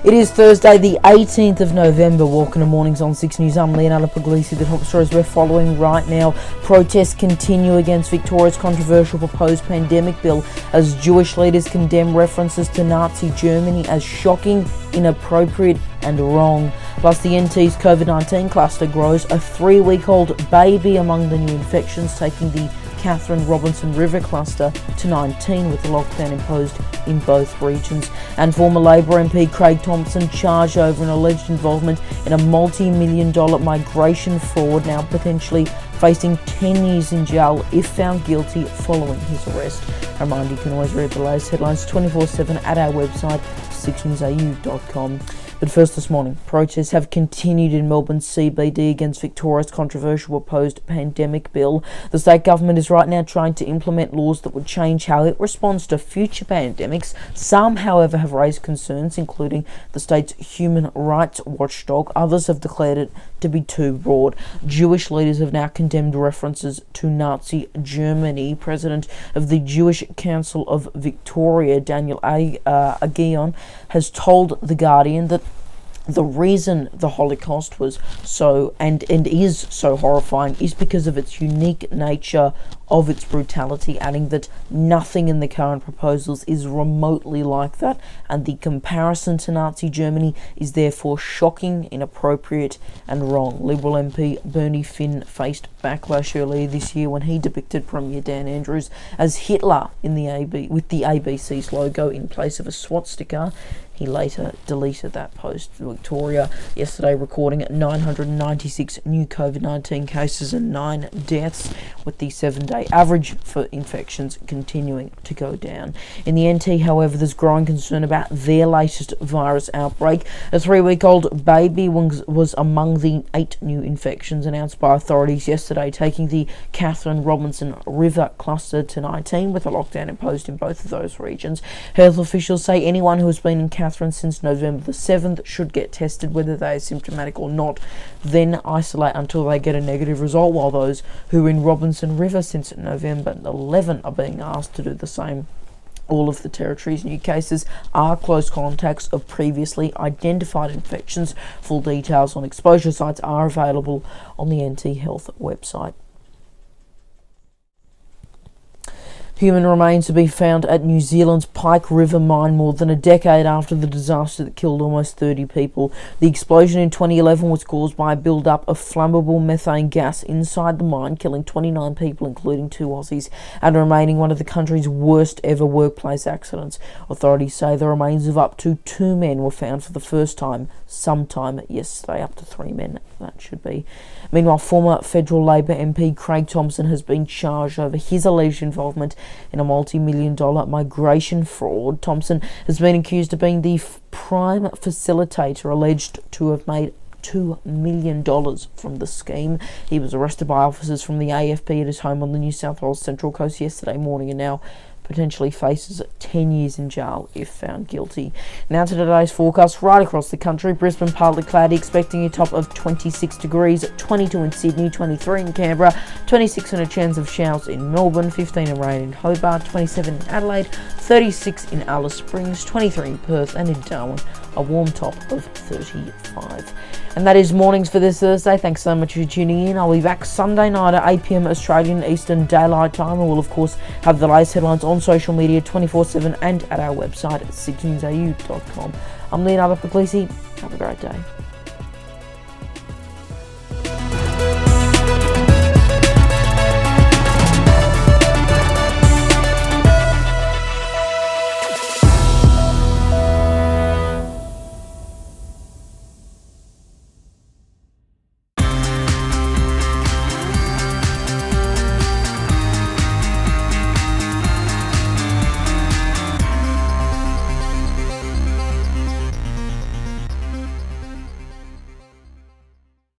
It is Thursday, the 18th of November. Welcome to Mornings on 6 News. I'm Leonardo Puglisi. The top stories we're following right now. Protests continue against Victoria's controversial proposed pandemic bill as Jewish leaders condemn references to Nazi Germany as shocking, inappropriate and wrong. Plus, the NT's COVID-19 cluster grows. A 3-week-old baby among the new infections, taking the Catherine Robinson River cluster to 19 with the lockdown imposed in both regions. And former Labor MP Craig Thomson charged over an alleged involvement in a multi-million-dollar migration fraud, now potentially facing 10 years in jail if found guilty following his arrest. A reminder, you can always read the latest headlines 24/7 at our website 6newsau.com. But first this morning, protests have continued in Melbourne CBD against Victoria's controversial proposed pandemic bill. The state government is right now trying to implement laws that would change how it responds to future pandemics. Some, however, have raised concerns, including the state's human rights watchdog. Others have declared it to be too broad. Jewish leaders have now condemned references to Nazi Germany. President of the Jewish Council of Victoria, Daniel Agion, has told The Guardian that the reason the Holocaust was so and is so horrifying is because of its unique nature of its brutality, adding that nothing in the current proposals is remotely like that, and the comparison to Nazi Germany is therefore shocking, inappropriate and wrong. Liberal MP Bernie Finn faced backlash earlier this year when he depicted Premier Dan Andrews as Hitler in with the ABC's logo in place of a swastika. He later deleted that post. Victoria yesterday recording 996 new COVID-19 cases and 9 deaths, with the 7-day average for infections continuing to go down. In the NT, however, there's growing concern about their latest virus outbreak. A 3-week-old baby was among the 8 new infections announced by authorities yesterday, taking the Catherine Robinson River cluster to 19 with a lockdown imposed in both of those regions. Health officials say anyone who has been in Catherine since November the 7th should get tested whether they are symptomatic or not, then isolate until they get a negative result, while those who are in Robinson River since November 11th are being asked to do the same. All of the territory's new cases are close contacts of previously identified infections. Full details on exposure sites are available on the NT Health website. Human remains to be found at New Zealand's Pike River mine more than a decade after the disaster that killed almost 30 people. The explosion in 2011 was caused by a build-up of flammable methane gas inside the mine, killing 29 people, including 2 Aussies, and remaining one of the country's worst ever workplace accidents. Authorities say the remains of up to 2 men were found for the first time sometime yesterday. Up to 3 men, that should be. Meanwhile, former federal Labor MP Craig Thomson has been charged over his alleged involvement in a multi-million-dollar migration fraud. Thomson has been accused of being the prime facilitator, alleged to have made $2 million from the scheme. He was arrested by officers from the AFP at his home on the New South Wales Central Coast yesterday morning and now potentially faces 10 years in jail if found guilty. Now to today's forecast right across the country. Brisbane partly cloudy, expecting a top of 26 degrees, 22 in Sydney, 23 in Canberra, 26 and a chance of showers in Melbourne, 15 and rain in Hobart, 27 in Adelaide, 36 in Alice Springs, 23 in Perth, and in Darwin a warm top of 35. And that is Mornings for this Thursday. Thanks so much for tuning in. I'll be back Sunday night at 8 p.m. Australian Eastern Daylight Time, and we'll of course have the latest headlines on social media 24/7 and at our website at 6newsau.com. I'm Leonardo Puglisi. Have a great day.